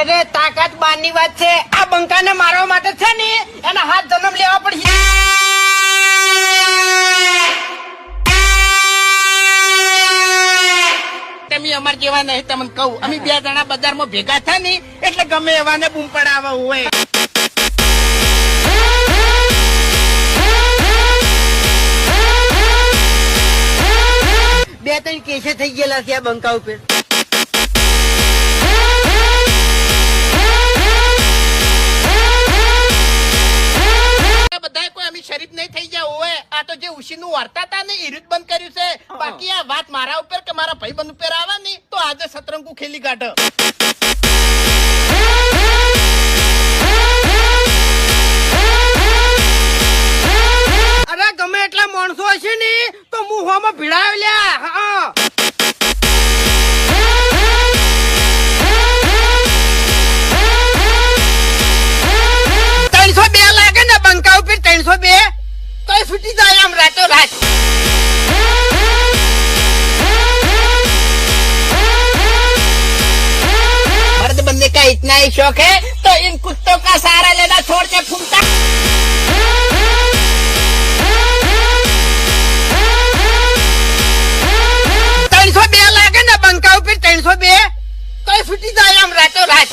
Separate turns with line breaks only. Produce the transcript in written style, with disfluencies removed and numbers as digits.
અરે તાકાત બારની વાત છે. આ બંકાને મારવા માટે છે ને એના હાથ જન્મ લેવા પડશે.
તમે અમાર જેવા નહીં તમને કહું. અમે 2 જણા બજારમાં ભેગા થાય ને એટલે ગમે એવાને બૂમ પડાવવા હોય.
બે ત્રણ કેસે થઈ ગયેલા છે આ બંકા ઉપર.
બધા કોઈ અમે શરીફ નહીં થઈ ગયા હોય. આ તો જે ઉશીનું વાર્તા હતા ને એ રીત બંધ કર્યું છે. બાકી આ વાત મારા ઉપર કે મારા ભાઈબંધ ઉપર આવે ને તો આજે સતરંગુ ખેલી કાઢો.
અરે ગમે એટલા માણસો હશે ને તો હું હોમાં ભીડાવ લ્યા. હા 302 લાગે ને બંકા ઉપર. 302 તો છૂટી જાય આમ રાતો રાત.
मर्द बनने का इतना ही शौक है तो इन कुत्तों का सहारा लेना छोड़ के फूंकता.
302 લાગે ને બંકા ઉપર. 302 તો છૂટી જાય આમ રાતો રાત.